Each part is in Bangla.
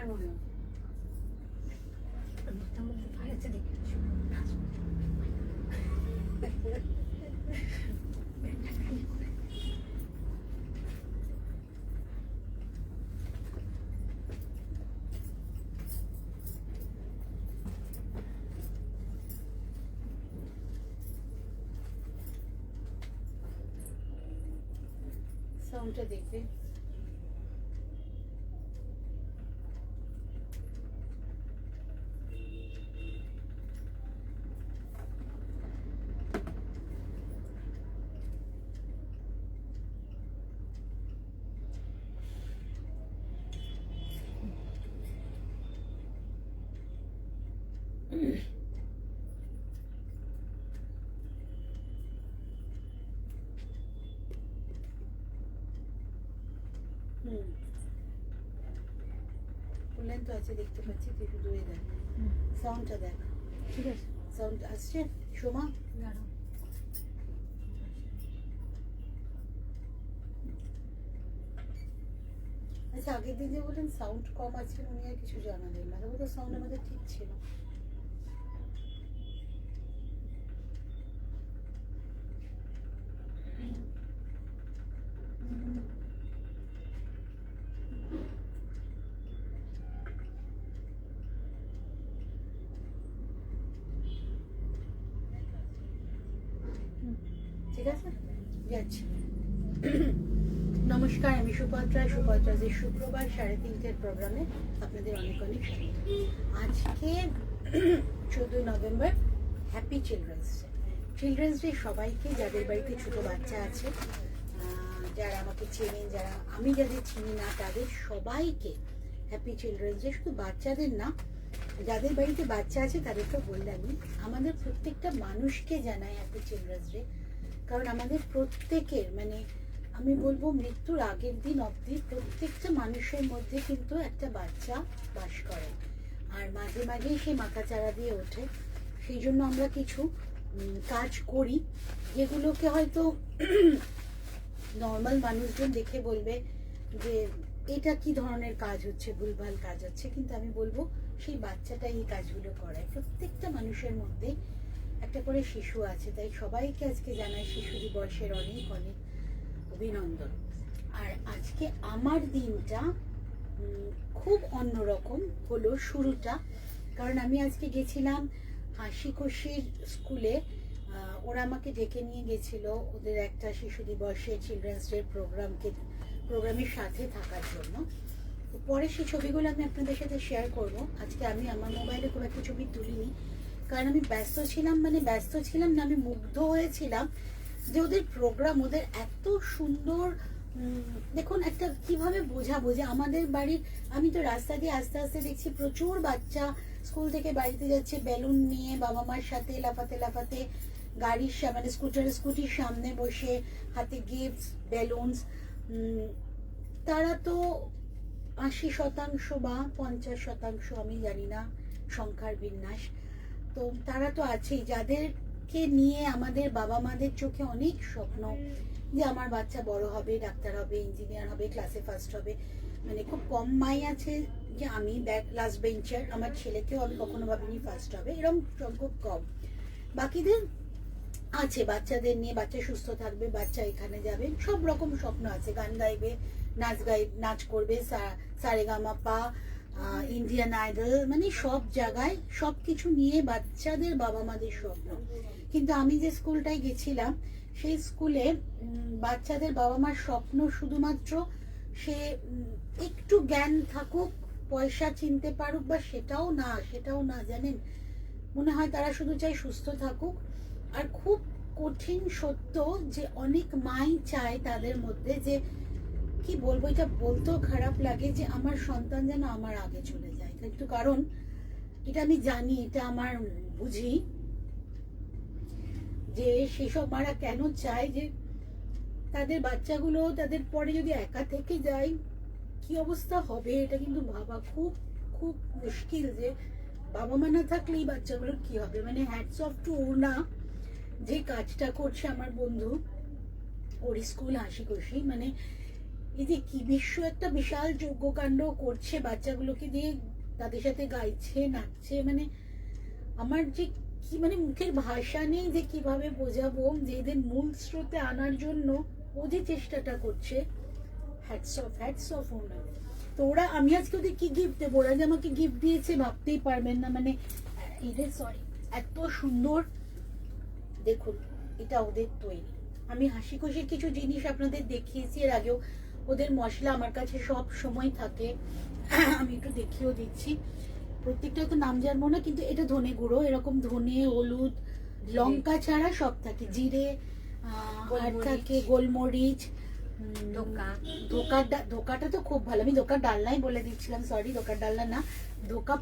মনে হয় সাউন্ডটা দেখবে। বললেন তো আছে, দেখতে পাচ্ছি, তুই শুধু এই দেখ সাউন্ডটা দেখ। ঠিক আছে, সাউন্ড আসছে সোমা? আচ্ছা, আগের দিন যে বললেন সাউন্ড কম আছে, উনি আর কিছু জানালেন না, তবে তো সাউন্ড আমাদের ঠিক ছিল। ঠিক আছে, যাচ্ছি। নমস্কার, আমি সুপত্রা। সুপত্রাজের শুক্রবার 3:30 প্রোগ্রামে আপনাদের অনেক অনেক স্বাগত। আজকে 14 নভেম্বর, হ্যাপি চিলড্রেন্স ডে সবাইকে, যাদের বাড়িতে ছোট বাচ্চা আছে, যারা আমাকে চেনেন, যারা আমি যাদের চিনি না, তাদের সবাইকে হ্যাপি চিলড্রেন্স ডে। শুধু বাচ্চাদের না, যাদের বাড়িতে বাচ্চা আছে তাদের তো বললামই, আমাদের প্রত্যেকটা মানুষকে জানাই হ্যাপি চিলড্রেন্স ডে। কারণ আমাদের প্রত্যেকের, মানে আমি বলবো মৃত্যুর আগের দিন অবধি প্রত্যেকটা মানুষের মধ্যে কিন্তু একটা বাচ্চা বাস করে, আর মাঝে মাঝেই সে মাথা চারা দিয়ে ওঠে। সেই জন্য আমরা কিছু কাজ করি যেগুলোকে হয়তো নর্মাল মানুষজন দেখে বলবে যে এটা কি ধরনের কাজ হচ্ছে, ভুলভাল কাজ হচ্ছে, কিন্তু আমি বলবো সেই বাচ্চাটাই এই কাজগুলো করে। প্রত্যেকটা মানুষের মধ্যে একটা করে শিশু আছে, তাই সবাইকে আজকে জানাই শিশু দিবসের অনেক অনেক অভিনন্দন। আর আজকে আমার দিনটা খুব অন্যরকম হলো শুরুটা, কারণ আমি আজকে গেছিলাম হাসি খুশির স্কুলে। ওরা আমাকে ডেকে নিয়ে গেছিল ওদের একটা শিশু দিবসে চিলড্রেন্স ডে প্রোগ্রামের সাথে থাকার জন্য। পরে সেই ছবিগুলো আমি আপনাদের সাথে শেয়ার করব। আজকে আমি আমার মোবাইলে খুব একটা ছবি তুলিনি, কারণ আমি ব্যস্ত ছিলাম না, আমি মুগ্ধ হয়েছিলাম যে ওদের প্রোগ্রাম, ওদের এত সুন্দর। দেখুন, একটা কিভাবে বোঝাবো যে আমাদের বাড়ির, আমি তো রাস্তা দিয়ে আস্তে আস্তে দেখছি প্রচুর বাচ্চা স্কুল থেকে বাড়িতে যাচ্ছে বেলুন নিয়ে, বাবা মার সাথে লাফাতে লাফাতে, গাড়ির মানে স্কুটির সামনে বসে, হাতে গিফটস, বেলুনস। তারা তো 80% বা 50%, আমি জানি না সংখ্যার বিন্যাস, তো তারা তো আছেই, যাদেরকে নিয়ে আমাদের বাবা মাদের চোখে অনেক স্বপ্ন যে আমার বাচ্চা বড় হবে, ডাক্তার হবে, ইঞ্জিনিয়ার হবে, ক্লাসে ফার্স্ট হবে। মানে খুব কম মাই আছে যে আমি লাস্ট বেঞ্চার, আমার ছেলেকেও আমি কখনো ভাবিনি ফার্স্ট হবে, এরকম খুব কম। বাকিদের আছে বাচ্চাদের নিয়ে, বাচ্চা সুস্থ থাকবে, বাচ্চা এখানে যাবে, সব রকম স্বপ্ন আছে, গান গাইবে, নাচ করবে, সারেগামাপা, ইন্ডিয়ান আইডল, মানে সব জায়গায় সব কিছু নিয়ে বাচ্চাদের বাবা মাদের স্বপ্ন। কিন্তু আমি যে স্কুলটায় গেছিলাম, সেই স্কুলে বাচ্চাদের বাবা মার স্বপ্ন শুধুমাত্র সে একটু জ্ঞান থাকুক, পয়সা চিনতে পারুক, বা সেটাও না জানেন, মনে হয় তারা শুধু চাই সুস্থ থাকুক। আর খুব কঠিন সত্য যে অনেক মাই চায় তাদের মধ্যে, যে কি বলবো, এটা বলতেও খারাপ লাগে, যে আমার সন্তান যেন আমার আগে চলে যায়। কিন্তু কারণ এটা আমি জানি, এটা আমার বুঝি যে সেসব মারা কেন চায় যে তাদের বাচ্চাগুলো তাদের পরে যদি একা থেকে যায় কি অবস্থা হবে। এটা কিন্তু ভাবা খুব খুব মুশকিল, যে বাবা মা না থাকলে এই বাচ্চাগুলোর কি হবে। মানে হ্যাটস অফ টু ওনা, যে কাজটা করছে আমার বন্ধু, ওর স্কুল হাসি খুশি, মানে এই যে কি বিশ্ব একটা বিশাল যজ্ঞকাণ্ড করছে, বাচ্চাগুলোকে দিয়ে তাদের সাথে গাইছে, নাচছে, মানে আমার যে কি মানে মুখের ভাষা নেই যে কিভাবে বোঝাবো যে এদের মূল স্রোতে আনার জন্য ও যে চেষ্টাটা করছে। হ্যাটস অফ ওনার। তো ওরা, আমি আজকে ওদের কি গিফট দেবো, ওরা যে আমাকে গিফট দিয়েছে ভাবতেই পারবেন না, মানে এদের সরি এত সুন্দর। দেখুন এটা ওদের তৈরি। আমি হাসি খুশির কিছু জিনিস আপনাদের দেখিয়েছি এর আগেও। ওদের মশলা আমার কাছে সব সময় থাকে, আমি একটু দেখিয়েও দিচ্ছি। প্রত্যেকটা তো নাম জানবো না, কিন্তু এটা ধনে গুঁড়ো, এরকম ধনে, হলুদ, লঙ্কা ছাড়া সব থাকে, জিরে, আর থাকে গোলমরিচ, ধোকাটা তো খুব ভালো, আমি ধোকার ডালনাই বলে দিচ্ছিলাম, সরি ধোকার ডালনা না, ধোকা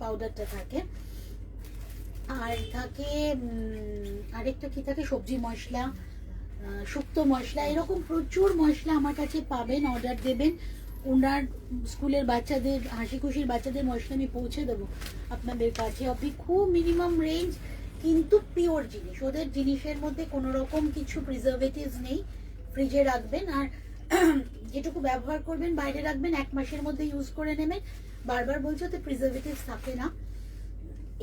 পাউডারটা থাকে। আর থাকে আরেকটা কি থাকে, সবজি মশলা, শুক্তো মশলা, এরকম প্রচুর মশলা আমার কাছে পাবেন। অর্ডার দেবেন, ওনার স্কুলের বাচ্চাদের, হাসি খুশির বাচ্চাদের মশলা আমি পৌঁছে দেবো আপনাদের কাছে। অবধি খুব মিনিমাম রেঞ্জ, কিন্তু পিওর জিনিস। ওদের জিনিসের মধ্যে কোনো রকম কিছু প্রিজারভেটিভস নেই। ফ্রিজে রাখবেন, আর যেটুকু ব্যবহার করবেন বাইরে রাখবেন, 1 মাসের মধ্যে ইউজ করে নেবেন। বারবার বলছো তো প্রিজারভেটিভস থাকে না।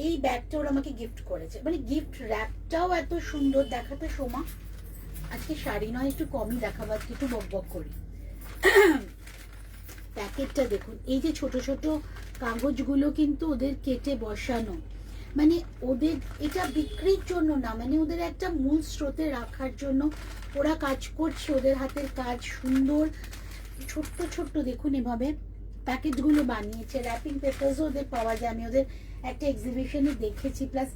এই ব্যাগটা ওরা আমাকে গিফট করেছে, মানে গিফট র্যাপটাও এত সুন্দর। দেখাতে সোমা, আজকে শাড়ি নয় একটু কমই দেখাবো, আজকে একটু বকবক করি। প্যাকেটটা দেখুন, এই যে ছোট ছোট কাগজগুলো কিন্তু ওদের কেটে বসানো, মানে ওদের এটা বিক্রির জন্য না, মানে ওদের একটা মূল স্রোতে রাখার জন্য ওরা কাজ করছে। ওদের হাতের কাজ সুন্দর, ছোট্ট ছোট্ট দেখুন এভাবে প্যাকেটগুলো বানিয়েছে। র্যাপিং পেপারসও ওদের পাওয়া যায়, আমি ওদের একটা এক্সিবিশনে দেখেছি, প্লাস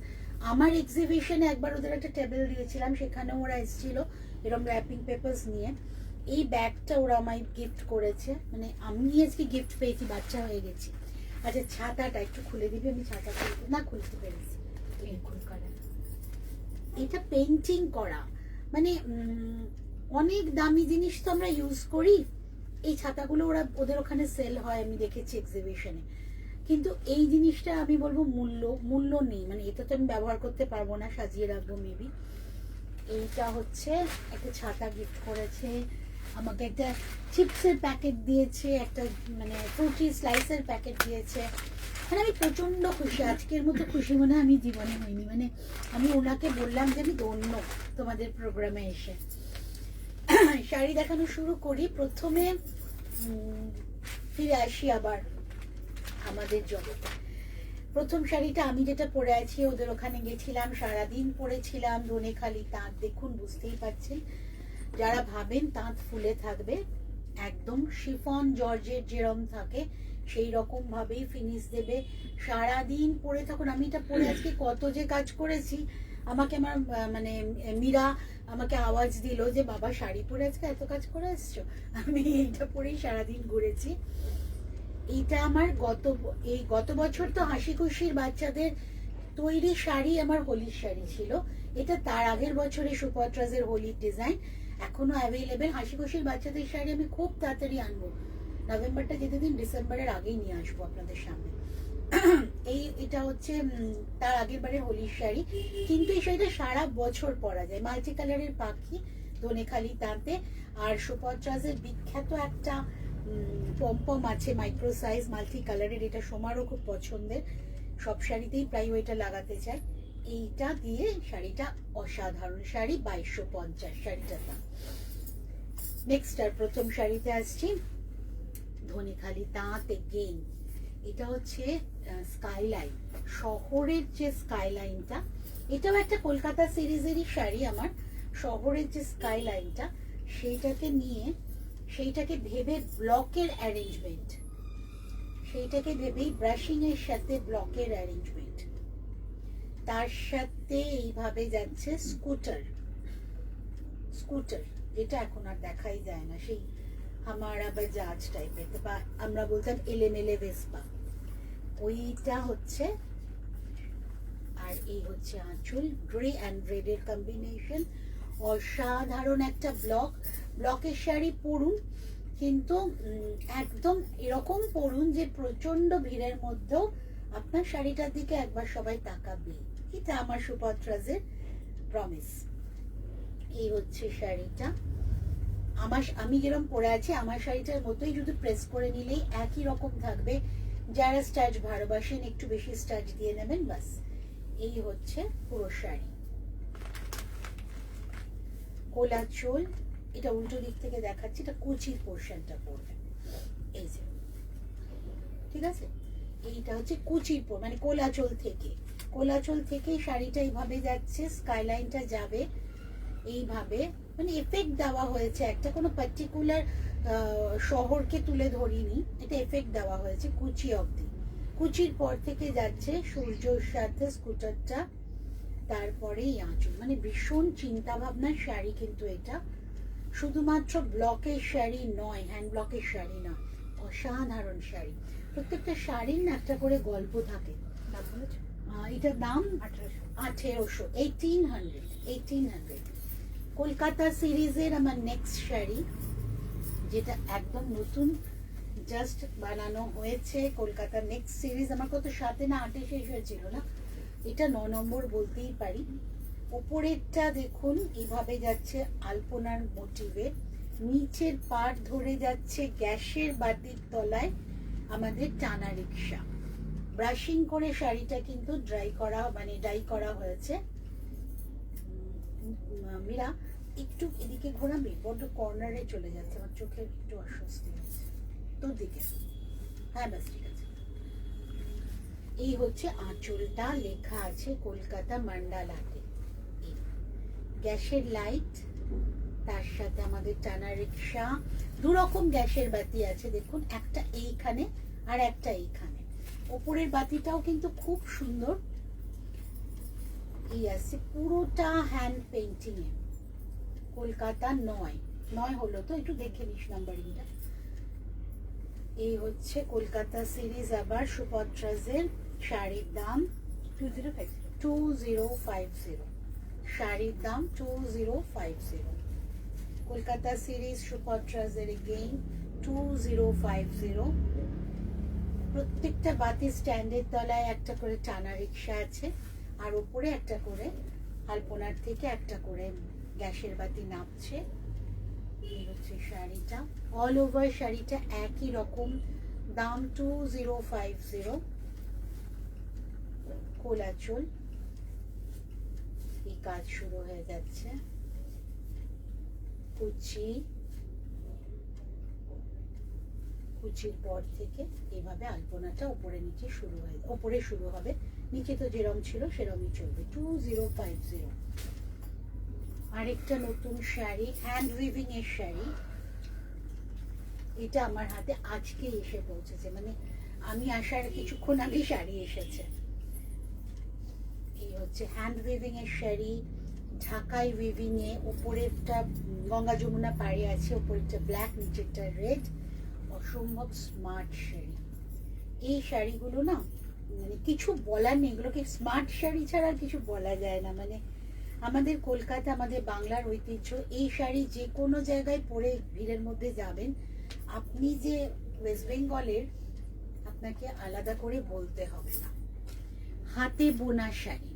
আমার এক্সিবিশনে একবার ওদের একটা টেবিল দিয়েছিলাম, সেখানেও ওরা এসেছিল এরকম র্যাপিং পেপারস নিয়ে। এই ব্যাগটা ওরা আমায় গিফট করেছে, মানে আমি আজকে গিফট পেয়েছি, বাচ্চা হয়ে গেছি। আচ্ছা ছাতাটা একটু খুলে দিবি, আমি ছাতা না খুলতে পেরেছি। এটা পেইন্টিং করা, মানে অনেক দামি জিনিস তো আমরা ইউজ করি। এই ছাতাগুলো ওদের ওখানে সেল হয়, আমি দেখেছি এক্সিবিশনে। কিন্তু এই জিনিসটা আমি বলবো মূল্য নেই, মানে এটা তো আমি ব্যবহার করতে পারবো না, সাজিয়ে রাখবো মেবি। এইটা হচ্ছে একটা ছাতা গিফট করেছে আমাকে, একটা চিপসের প্যাকেট দিয়েছে, একটা মানে ফ্রুটি স্লাইসের প্যাকেট দিয়েছে। মানে আমি প্রচন্ড খুশি, আজকের মতো খুশি মনে আমি জীবনে হইনি। মানে আমি ওনাকে বললাম যে আমি ধন্য তোমাদের প্রোগ্রামে এসে। শাড়ি দেখানো শুরু করি। প্রথমে ফিরে আসি আবার আমাদের জগতে। প্রথম শাড়িটা আমি যেটা পরে আছি, ওদের ওখানে গেছিলাম, সারাদিন পরেছিলাম, ধনেখালি তাঁত। দেখুন বুঝতেই পারছেন, যারা ভাবেন তাঁত ফুলে থাকবে, একদম শিফন জর্জেট যেরকম থাকে সেই রকম ভাবেই ফিনিশ দেবে। সারাদিন পরে থাকুন। আমি এটা পরে আজকে কত যে কাজ করেছি, আমাকে আমার মানে মীরা আমাকে আওয়াজ দিল যে বাবা শাড়ি পরে আজকে এত কাজ করে এসছো। আমি এইটা পরেই সারাদিন ঘুরেছি। এইটা আমার গত বছর তো হাসি খুশির বাচ্চাদের তৈরি শাড়ি আমার হোলির শাড়ি ছিল। এটা তার আগের বছরে সুপারট্রাজের হোলির ডিজাইন, এখনো অ্যাভেলেবেল। হাসি খুশির বাচ্চাদের শাড়ি আমি খুব তাড়াতাড়ি আনবো, নভেম্বরটা যেতে দিন, ডিসেম্বরের আগেই নিয়ে আসবো আপনাদের সামনে। এটা হচ্ছে তার আগের বারের হোলির শাড়ি, কিন্তু এই শাড়িটা সারা বছর পরা যায়। মাল্টি কালারের পাখি, ধনেখালি তাঁতে। আর সুপারট্রাজের বিখ্যাত একটা পম্পম আছে মাইক্রো সাইজ মাল্টি কালারের, এটা সোমারও খুব পছন্দের, সব শাড়িতেই প্রায় ওইটা লাগাতে চাই। এইটা দিয়ে শাড়িটা অসাধারণ শাড়ি, 2250 শাড়িটার দাম। নেক্সট আর প্রথম শাড়িতে আসছি, ধনেখালি তাঁত এগেইন। এটা হচ্ছে স্কাইলাইন, শহরের যে স্কাইলাইনটা, এটাও একটা কলকাতা সিরিজেরই শাড়ি আমার। শহরের যে স্কাইলাইনটা, সেইটাকে ভেবে ব্লকের অ্যারেঞ্জমেন্ট, সেইটাকে ভেবেই ব্রাশিং এর সাথে ব্লকের অ্যারেঞ্জমেন্ট, তার সাথে এইভাবে যাচ্ছে স্কুটার, যেটা এখন আর দেখাই যায় না, সেই হামারা বাজাজ টাইপের, বা আমরা বলতাম এলেমেলে ভেসপা, ওইটা হচ্ছে। আর এই হচ্ছে আঁচল, গ্রে অ্যান্ড রেডের কম্বিনেশন, অসাধারণ একটা ব্লকের শাড়ি পরুন, কিন্তু একদম এরকম পরুন যে প্রচন্ড ভিড়ের মধ্যেও আপনার শাড়িটার দিকে একবার সবাই তাকাবে। এটা আমার সুপারট্রাজের প্রমিস। এই হচ্ছে শাড়িটা। আমি যেরকম পরে আছি আমার শাড়িটার মতোই যদি প্রেস করে নিলেই একই রকম থাকবে। যারা স্টাচ ভালোবাসেন একটু বেশি স্টাচ দিয়ে নেবেন বাস। এই হচ্ছে পুরো শাড়ি। কোলা চোল, এটা উল্টো দিক থেকে দেখাচ্ছি, এটা কুচির পোর্শনটা পড়বে এই যে, ঠিক আছে। এইটা হচ্ছে কুচির মানে কোলাচল থেকে শাড়িটা এইভাবে যাচ্ছে, স্কাইলাইনটা যাবে এইভাবে, মানে এফেক্ট দেওয়া হয়েছে একটা, কোনো পার্টিকুলার শহরকে তুলে ধরিনি, এটা এফেক্ট দেওয়া হয়েছে কুচি অবধি। কুচির পর থেকে যাচ্ছে সূর্যর সাথে স্কুটারটা, তারপরেই আঁচল। মানে ভীষণ চিন্তা ভাবনার শাড়ি, কিন্তু এটা শুধুমাত্র ব্লকের শাড়ি নয়, হ্যান্ড ব্লকের শাড়ি না, অসাধারণ শাড়ি। প্রত্যেকটা শাড়ির না একটা করে গল্প থাকে। এটার দাম 1800, 1800। কলকাতা সিরিজের আমার নেক্সট শাড়ি, যেটা একদম নতুন জাস্ট বানানো হয়েছে। কলকাতা নেক্সট সিরিজ আমার কত 7 না 8 শেষ হয়েছিল না, এটা 9 নম্বর বলতেই পারি। ওপরেরটা দেখুন এইভাবে যাচ্ছে আলপনার মোটিভে, নিচের পাট ধরে যাচ্ছে গ্যাসের বাতির তলায় আমাদের টানা রিক্সা। ব্রাশিং করে শাড়িটা কিন্তু ডাই করা হয়েছে। মীরা একটু এদিকে ঘোরাবি, বড্ড কর্নারে চলে যাচ্ছে, আমার চোখের একটু অস্বস্তি হচ্ছে, তোর দিকে। হ্যাঁ ব্যাস ঠিক আছে। এই হচ্ছে আঁচলটা, লেখা আছে কলকাতা মান্ডালাতে। গ্যাসের লাইট, তার সাথে আমাদের টানা রিক্সা, দুরকম গ্যাসের বাতি আছে দেখুন, একটা এইখানে আর একটা এইখানে। ওপরের বাতিটাও কিন্তু খুব সুন্দর। এই আছে পুরোটা হ্যান্ড পেইন্টিং এ, কলকাতা 9 হলো তো, একটু দেখে নিস নাম্বারিংটা। এই হচ্ছে কলকাতা সিরিজ, আবার সুপত্রাজের। শাড়ির দাম 2050, শাড়ির দাম 2050। কলকাতা সিরিজ সুপত্রাজের এগেইন 2050। প্রত্যেকটা বাতি স্ট্যান্ডের তলায় একটা করে টানা রিক্সা আছে, আর উপরে একটা করে আলপনার থেকে একটা করে গ্যাসের বাতি নামছে। এই হচ্ছে শাড়িটা, অল ওভার শাড়িটা একই রকম, দাম 2050। কোলাচল, এই কাজ শুরু হয়ে যাচ্ছে। কুচির পর থেকে এইভাবে আলপনাটা ওপরে শুরু হবে, নিচে তো যেরম ছিল সেরমই চলবে। 2050। আরেকটা নতুন শাড়ি, হ্যান্ড উইভিং এর শাড়ি, এটা আমার হাতে আজকে এসে পৌঁছেছে, মানে আমি আসার কিছুক্ষণ আগে শাড়ি এসেছে। এই হচ্ছে হ্যান্ড উইভিং এর শাড়ি, ঢাকাই উইভিং এ, উপরেরটা গঙ্গা যমুনা পাড়ে আছে, উপরেরটা ব্ল্যাক, নিচেরটা রেড, অসম্ভব স্মার্ট শাড়ি। এই শাড়িগুলো না মানে কিছু বলার নেই, এগুলোকে স্মার্ট শাড়ি ছাড়া কিছু বলা যায় না। মানে আমাদের কলকাতা, আমাদের বাংলার ঐতিহ্য, এই শাড়ি যে কোনো জায়গায় পরে ভিড়ের মধ্যে যাবেন, আপনি যে ওয়েস্ট বেঙ্গলের, আপনাকে আলাদা করে বলতে হবে না। হাতে বোনা শাড়ি,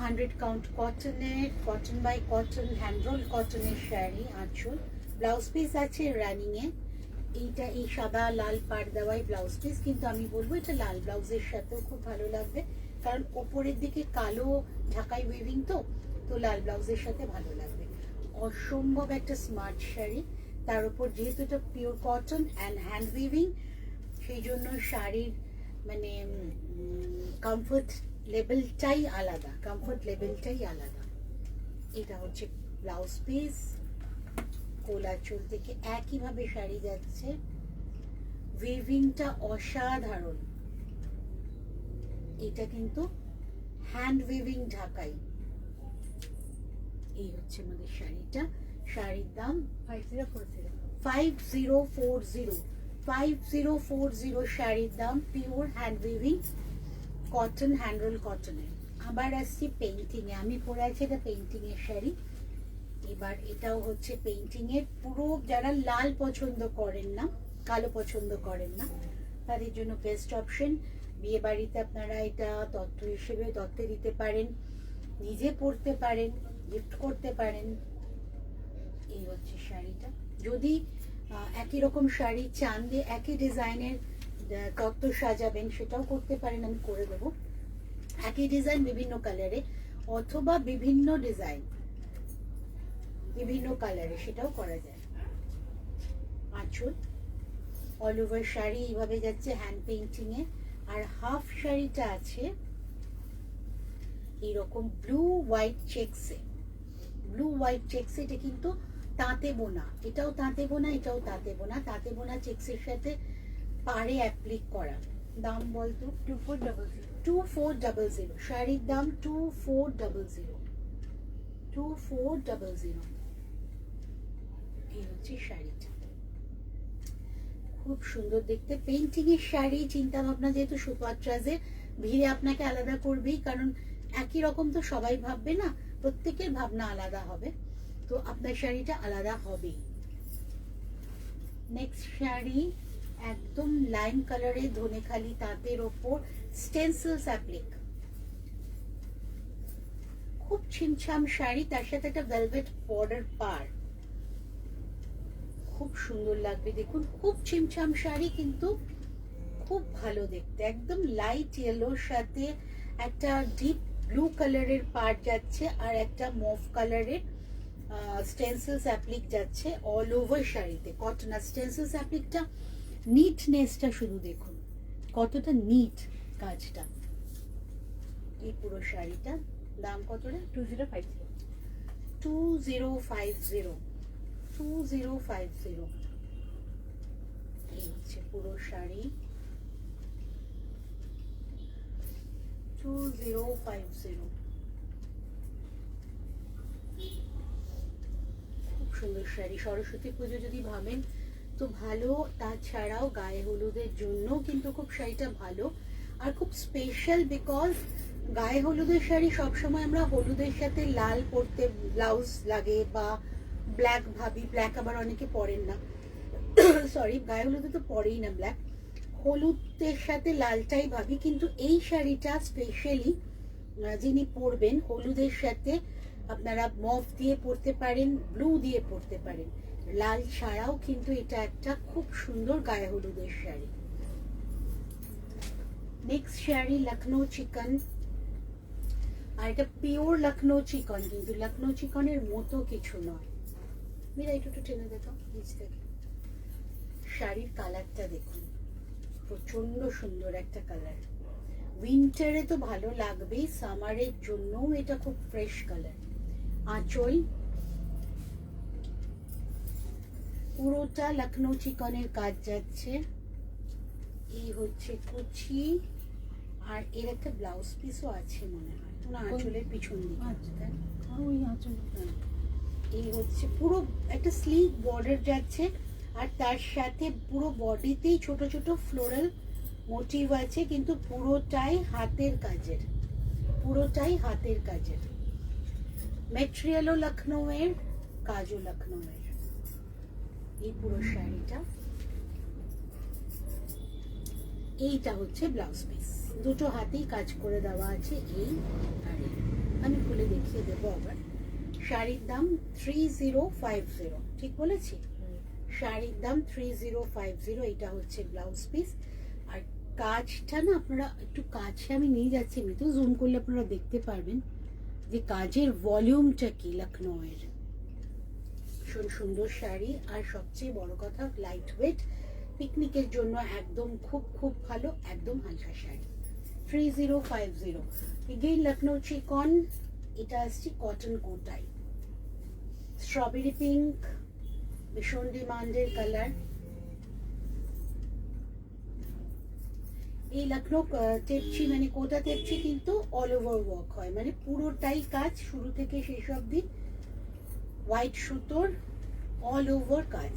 100 কাউন্ট কটনের, cotton by cotton, hand roll কটনের শাড়ি। আঁচল, ব্লাউজ পিস আছে রানিং এ। এইটা এই সাদা লাল পাড় দেওয়াই ব্লাউজ পিস, কিন্তু আমি বলবো এটা লাল ব্লাউজের সাথেও খুব ভালো লাগবে, কারণ ওপরের দিকে কালো ঢাকাই উইভিং, তো লাল ব্লাউজের সাথে ভালো লাগবে। অসম্ভব একটা স্মার্ট শাড়ি, তার উপর যেহেতু এটা pure cotton and hand weaving, সেই জন্য শাড়ির মানে কমফোর্ট লেভেলটাই আলাদা। এটা হচ্ছে ব্লাউজ পিস। কোলাচল থেকে একইভাবে শাড়ি যাচ্ছে, উইভিংটা অসাধারণ। এটা কিন্তু হ্যান্ড উইভিং ঢাকাই। এই হচ্ছে আমাদের শাড়িটা, শাড়ির দাম 5040 শাড়ির দাম, pure hand weaving cotton, hand roll কটনের। আবার আসছি পেইন্টিং এ, আমি পরে আছি এটা পেইন্টিং এর শাড়ি। এবার এটাও হচ্ছে পেইন্টিং এর, পুরো যারা লাল পছন্দ করেন না, কালো পছন্দ করেন না, তাদের জন্য বেস্ট অপশন। বিয়ে বাড়িতে আপনারা এটা তত্ত্ব হিসেবে তত্ত্বে দিতে পারেন, নিজে পড়তে পারেন, গিফট করতে পারেন। এই হচ্ছে শাড়িটা। যদি একই রকম শাড়ি চান দিয়ে একই ডিজাইনের তত্ত্ব সাজাবেন, সেটাও করতে পারেন, আমি করে দেবো। একই ডিজাইন বিভিন্ন কালারে, অথবা বিভিন্ন ডিজাইন বিভিন্ন কালারে, সেটাও করা যায়। আঁচল অল ওভার শাড়ি এইভাবে যাচ্ছে হ্যান্ড পেইন্টিং এ। আর হাফ শাড়িটা আছে এইরকম ব্লু হোয়াইট চেকসে। ব্লু হোয়াইট চেকসে, এটা কিন্তু তাঁতে বোনা, এটাও তাঁতে বোনা, এটাও তাঁতে বোনা। তাঁতে বোনা চেকসের সাথে পাড়ে অ্যাপ্লিক করা। দাম বলতো 2400। 2400 শাড়ির দাম 2400। 2400 এই হচ্ছে শাড়িটা। খুব সুন্দর দেখতে পেইন্টিং এর শাড়ি। চিন্তা ভাবনা যেহেতু সুপাত্রাজে ভিড়ে আপনাকে আলাদা করবেই, কারণ একই রকম তো সবাই ভাববে না, প্রত্যেকের ভাবনা আলাদা হবে, তো আপনার শাড়িটা আলাদা হবেই। নেক্সট শাড়ি একদম লাইম কালারে ধনেখালি তাঁতের ওপর স্টেনসিলস অ্যাপ্লিক। খুব ছিমছাম শাড়ি, তার সাথে একটা ভেলভেট বর্ডার পার, খুব সুন্দর লাগবে। দেখুন খুব ছিমছাম শাড়ি, কিন্তু খুব ভালো দেখতে। একদম লাইট ইয়েলোর সাথে একটা ডিপ ব্লু কালারের পার্ট যাচ্ছে, আর একটা মভ কালারের স্টেনসিলস অ্যাপ্লিক যাচ্ছে অল ওভার শাড়িতে। কটন আর স্টেনসিলস অ্যাপ্লিকটা, নিটনেসটা শুধু দেখুন কতটা নিট কাজটা। এই পুরো শাড়িটা দাম কত রে? 2050। 2050। 2050 এই হচ্ছে পুরো শাড়ি। 2050 খুব সুন্দর শাড়ি। সরস্বতী পুজো যদি ভাবেন তো ভালো, তাছাড়াও গায়ে হলুদের জন্য কিন্তু খুব শাড়িটা ভালো আর খুব স্পেশাল, বিকজ গায়ে হলুদের শাড়ি সবসময় আমরা হলুদের সাথে লাল পরতে ব্লাউজ লাগে বা ব্ল্যাক ভাবি, ব্ল্যাক আবার অনেকে পরেন না, সরি গায়ে হলুদে তো পরেই না ব্ল্যাক, হলুদের সাথে লালটাই ভাবি। কিন্তু এই শাড়িটা স্পেশালি যিনি পরবেন, হলুদের সাথে আপনারা মভ দিয়ে পরতে পারেন, ব্লু দিয়ে পরতে পারেন, লাল ছাড়াও কিন্তু এটা একটা খুব সুন্দর গায়ে হলুদের শাড়ি। নেক্সট শাড়ি লখনৌ চিকন, আর এটা পিওর লখনৌ চিকন, কিন্তু লখনৌ চিকনের মতো কিছু নয়। মেয়েরা একটু টেনে দেখো নিচ থেকে। শাড়ির কালারটা দেখুন, প্রচন্ড সুন্দর একটা কালার। উইন্টারে তো ভালো লাগবেই, সামারের জন্যও এটা খুব ফ্রেশ কালার। আঁচল পুরোটা লখনৌ চিকনের কাজ যাচ্ছে। এই হচ্ছে কুচি, আর এর একটা ব্লাউজ পিসও আছে মনে হয়, না আঁচলের পিছন দিকে। ওই আঁচল। এই হচ্ছে পুরো একটা স্লিক বর্ডার যাচ্ছে, আর তার সাথে পুরো বডিতেই ছোট ছোট ফ্লোরাল মোটিভ আছে, কিন্তু পুরোটাই হাতের কাজের, পুরোটাই হাতের কাজের। ম্যাটেরিয়ালও লখনৌয়ের, কাজও লখনৌয়ের। এই পুরো শাড়িটা, এইটা হচ্ছে ব্লাউজ পিস, দুটো হাতেই কাজ করে দেওয়া আছে। এই আর এই আমি খুলে দেখিয়ে দেবো আবার। শাড়ির দাম 3050, ঠিক বলেছি? শাড়ির দাম 3050। এটা হচ্ছে ব্লাউজ পিস। আর কাজটা না আপনারা একটু কাছে আমি নিয়ে যাচ্ছি, এমনিতেও জুম করলে আপনারা দেখতে পারবেন যে কাজের ভলিউমটা কি লখনৌয়ের। ভীষণ সুন্দর শাড়ি, আর সবচেয়ে বড় কথা লাইট ওয়েট, পিকনিকের জন্য একদম খুব খুব ভালো, একদম হালকা শাড়ি। 3050। এগেইন লখনৌ চিকন, এটা আসছে কটন কোটাই, স্ট্রবেরি পিঙ্ক, ভীষণ ডিমান্ডের কালার। এই লখনৌ তেপচি মানে কোটা তেপচি কিন্তু অল ওভার ওয়ার্ক হয়, মানে পুরোটাই কাজ শুরু থেকে শেষ অবধি হোয়াইট সুতোর অল ওভার কাজ।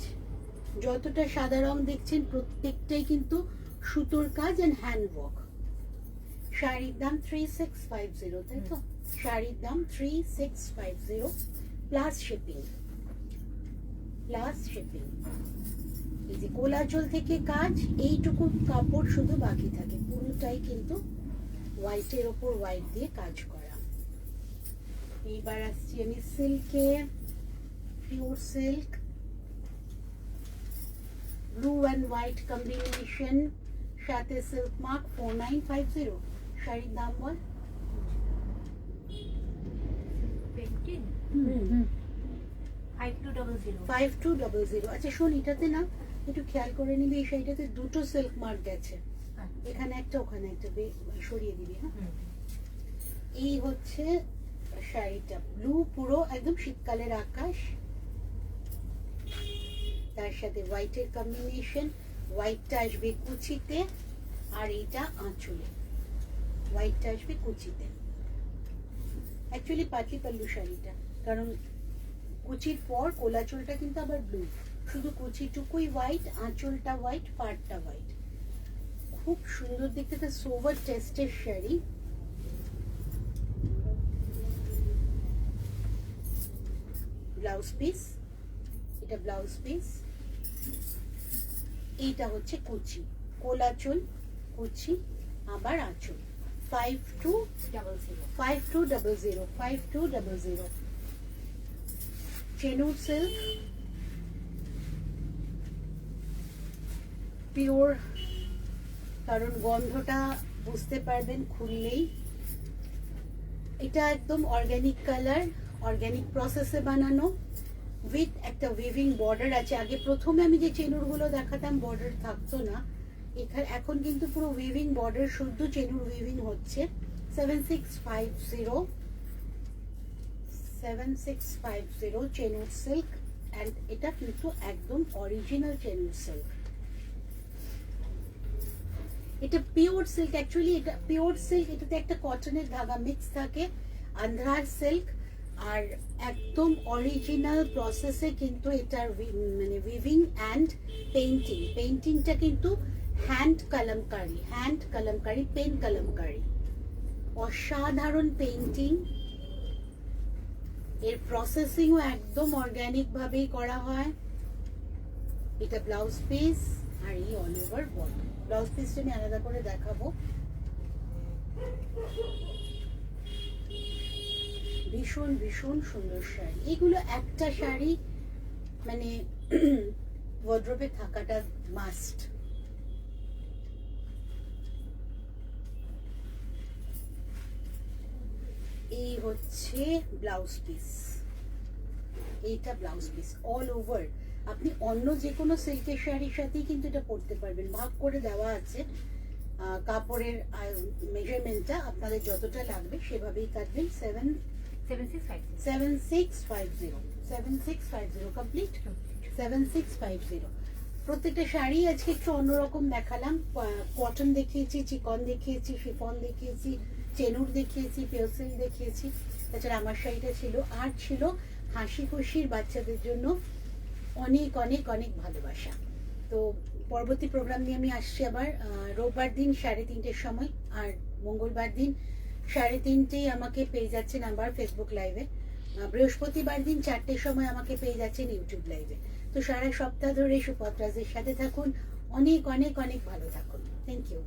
যতটা সাদা রং দেখছেন প্রত্যেকটাই কিন্তু সুতোর কাজ এন্ড হ্যান্ড ওয়ার্ক। শাড়ির দাম 3650, তাই তো? শাড়ির দাম 3650 প্লাস শিপিং, প্লাস শিপিং। এই যে কোলাচল থেকে কাজ, এইটুকু কাপড় শুধু বাকি থাকে, পুরোটাই কিন্তু হোয়াইটের ওপর হোয়াইট দিয়ে কাজ করা। এইবার আসছি আমি সিল্কে, pure silk, blue and white combination, সাথে সিল্ক মার্ক 4950। শাড়ির দাম বল? 5200। আচ্ছা শোন, এটাতে না একটু খেয়াল করে নিবি, এই শাড়িটাতে দুটো সিল্ক মার্ক গেছে, এখানে একটা ওখানে একটা, সরিয়ে দিবি। হ্যাঁ, এই হচ্ছে শাড়িটা, ব্লু, পুরো একদম শীতকালের আকাশ, তার সাথে হোয়াইটের কম্বিনেশন। হোয়াইটটা আসবে কুচিতে আর এইটা আঁচলে, হোয়াইটটা আসবে কুচিতে। অ্যাকচুয়ালি পাতলি পাল্লু শাড়িটা, কারণ কুচির পর কোলাচলটা কিন্তু আবার ব্লু, শুধু কুচিটুকুই হোয়াইট, আঁচলটা হোয়াইট, পাড়টা হোয়াইট, খুব সুন্দর দেখতে, একটা সোভার টেস্টের শাড়ি। ব্লাউজ পিস, এটা ব্লাউজ পিস, এইটা হচ্ছে কুচি, কোলাচল, কুচি, আবার আঁচল। 5200 চেনুর সিল্ক, পিওর, কারণ গন্ধটা বুঝতে পারবেন খুললেই। এটা একদম অর্গানিক কালার, অর্গানিক প্রসেসে বানানো, উইথ একটা উইভিং বর্ডার আছে। আগে প্রথমে আমি যে চেনুরগুলো দেখাতাম বর্ডার থাকতো না, এখানে এখন কিন্তু পুরো উইভিং বর্ডার, শুদ্ধ চেনুর উইভিং হচ্ছে। 7650 চেনুর সিল্ক, অ্যান্ড এটা কিন্তু একদম অরিজিনাল চেনুর সিল্ক। এটা পিওর সিল্ক, অ্যাকচুয়ালি এটা পিওর সিল্ক, এটাতে একটা কটনের ধাগা মিক্স থাকে, আন্ধ্রার সিল্ক, আর একদম অরিজিনাল প্রসেসে কিন্তু এটার মানে উইভিং অ্যান্ড পেইন্টিং, পেইন্টিংটা কিন্তু হ্যান্ড কালামকারি, পেন কালামকারি, অসাধারণ পেইন্টিং। এর প্রসেসিংও একদম অর্গানিক ভাবেই করা হয়। এটা ব্লাউজ পিস, আর এই অল ওভার বডি। ব্লাউজ পিসটা আমি আলাদা করে দেখাবো। ভীষণ ভীষণ সুন্দর শাড়ি, এগুলো একটা শাড়ি মানে ওয়ার্ড্রোবে থাকাটা মাস্ট। এই হচ্ছে ব্লাউজ পিস, এইটা ব্লাউজ পিস অল ওভার। আপনি অন্য যে কোনো সিল্কের শাড়ির সাথেই কিন্তু এটা পরতে পারবেন, ভাগ করে দেওয়া আছে কাপড়ের মেজারমেন্টটা, আপনাদের যতটা লাগবে সেভাবেই কাটবেন। 7650 কমপ্লিট। 7650। প্রত্যেকটা শাড়ি আজকে একটু অন্যরকম দেখালাম, কটন দেখিয়েছি, চিকন দেখিয়েছি, শিফন দেখিয়েছি, চেনুর দেখিয়েছি, পিওর সিল্ক দেখিয়েছি। তাছাড়া আমার শাড়িটা ছিল, আর ছিল হাসি খুশির বাচ্চাদের জন্য অনেক অনেক অনেক ভালোবাসা। তো পরবর্তী প্রোগ্রাম নিয়ে আমি আসছি আবার রোববার দিন 3:30 সময়, আর মঙ্গলবার দিন 3:30 আমাকে পেয়ে যাচ্ছেন আবার ফেসবুক লাইভে, বৃহস্পতিবার দিন 4টের সময় আমাকে পেয়ে যাচ্ছেন ইউটিউব লাইভে। তো সারা সপ্তাহ ধরে সুপত্রাজের সাথে থাকুন, অনেক অনেক অনেক ভালো থাকুন। Thank you.